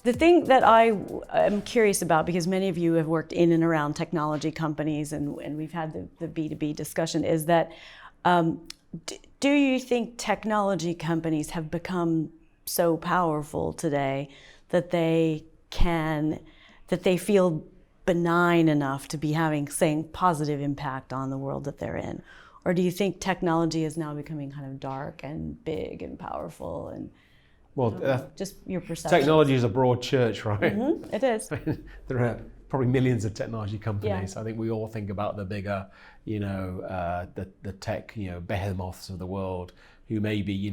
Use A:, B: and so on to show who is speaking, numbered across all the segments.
A: The thing that I am curious about, because many of you have worked in and around technology companies, and we've had the B2B discussion, is that do you think technology companies have become so powerful today that they feel benign enough to be saying positive impact on the world that they're in? Or do you think technology is now becoming kind of dark and big and powerful? And just your perception.
B: Technology is a broad church, right?
A: Mm-hmm, it is.
B: There are probably millions of technology companies. I think we all think about the bigger, the tech, behemoths of the world, who maybe,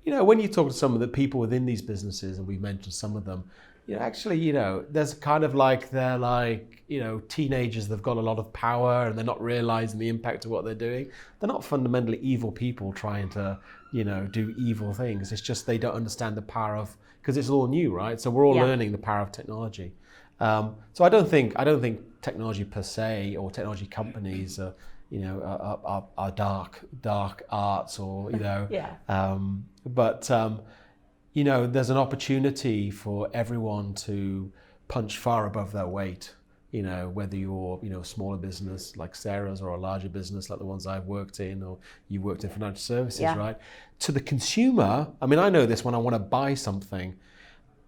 B: when you talk to some of the people within these businesses, and we mentioned some of them, there's kind of like they're like, teenagers that've got a lot of power and they're not realizing the impact of what they're doing. They're not fundamentally evil people trying to, do evil things. It's just they don't understand the power of, because it's all new, right? So we're all learning the power of technology. So I don't think technology per se or technology companies are dark arts or but there's an opportunity for everyone to punch far above their weight. Whether you're a smaller business like Sarah's or a larger business like the ones I've worked in, or you worked in financial services, right? To the consumer, I mean, I know this when I want to buy something.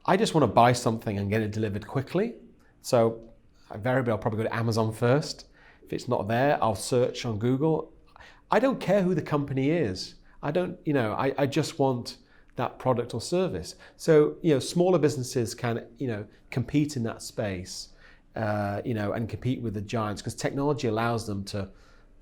B: I just want to buy something and get it delivered quickly. So invariably, I'll probably go to Amazon first. If it's not there, I'll search on Google. I don't care who the company is. I don't, I just want that product or service. So, smaller businesses can, compete in that space, and compete with the giants, because technology allows them to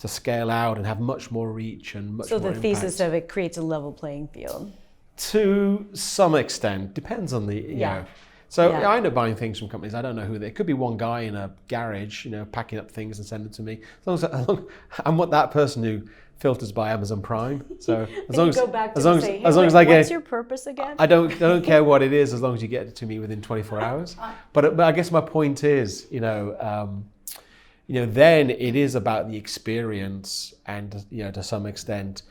B: scale out and have much more reach and much more impact.
A: So the thesis of it creates a level playing field?
B: To some extent, depends on the, So I end up buying things from companies. I don't know who they. It could be one guy in a garage, packing up things and sending them to me. As long as I'm that person who filters by Amazon Prime. So as long as I get.
A: What's your purpose again?
B: I don't care what it is, as long as you get it to me within 24 hours. But I guess my point is, then it is about the experience and to some extent,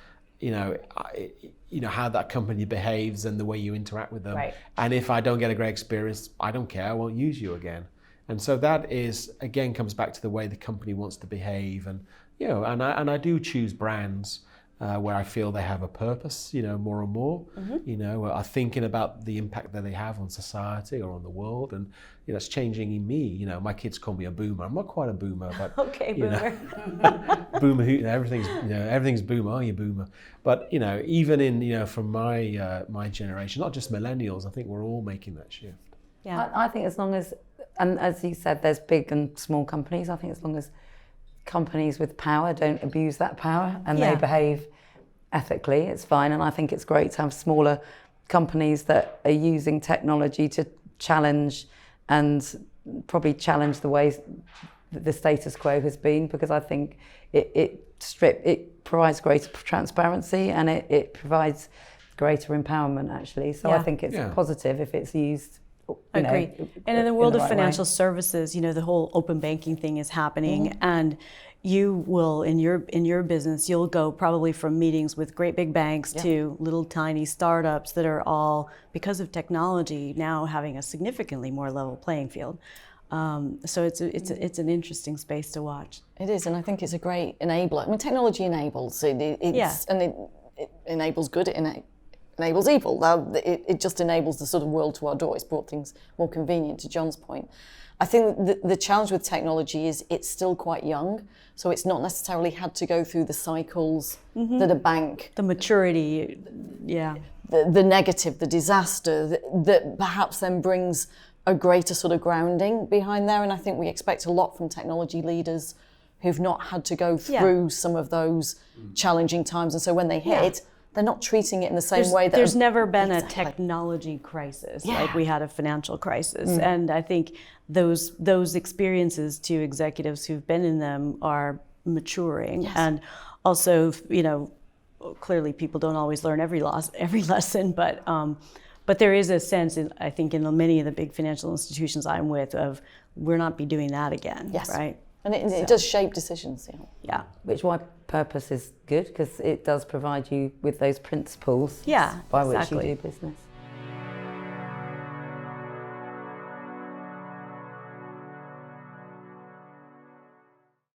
B: how that company behaves and the way you interact with them.
A: Right.
B: And if I don't get a great experience, I don't care, I won't use you again. And so that is, again, comes back to the way the company wants to behave. And, and I do choose brands where I feel they have a purpose, more and more, are thinking about the impact that they have on society or on the world. And, it's changing in me. My kids call me a boomer. I'm not quite a boomer, but
A: okay, boomer.
B: Boomer, everything's boomer. Are you boomer? But even in from my generation, not just millennials, I think we're all making that shift.
C: Yeah, I think as long as, and as you said, there's big and small companies. I think as long as companies with power don't abuse that power and they behave ethically, it's fine. And I think it's great to have smaller companies that are using technology to challenge and probably challenge the ways that the status quo has been, because I think it provides greater transparency and it provides greater empowerment, actually. So I think it's positive if it's used.
A: Agreed. And in the world of financial services, the whole open banking thing is happening, and you will, in your business, you'll go probably from meetings with great big banks to little tiny startups that are all, because of technology, now having a significantly more level playing field. So it's an interesting space to watch.
D: It is, and I think it's a great enabler. I mean, technology enables. And it enables good. It enables evil. It just enables the sort of world to our door. It's brought things more convenient, to John's point. I think the challenge with technology is it's still quite young, so it's not necessarily had to go through the cycles that a bank...
A: The maturity,
D: The negative, the disaster, that perhaps then brings a greater sort of grounding behind there. And I think we expect a lot from technology leaders who've not had to go through some of those challenging times. And so when they hit... They're not treating it in the same way that...
A: There's never been a technology crisis like we had a financial crisis. And I think those experiences to executives who've been in them are maturing. Yes. And also, clearly people don't always learn every lesson, but there is a sense, I think, in many of the big financial institutions I'm with, of we're not be doing that again, right?
D: And it does shape decisions.
C: Yeah, which is why purpose is good, because it does provide you with those principles by which you do business.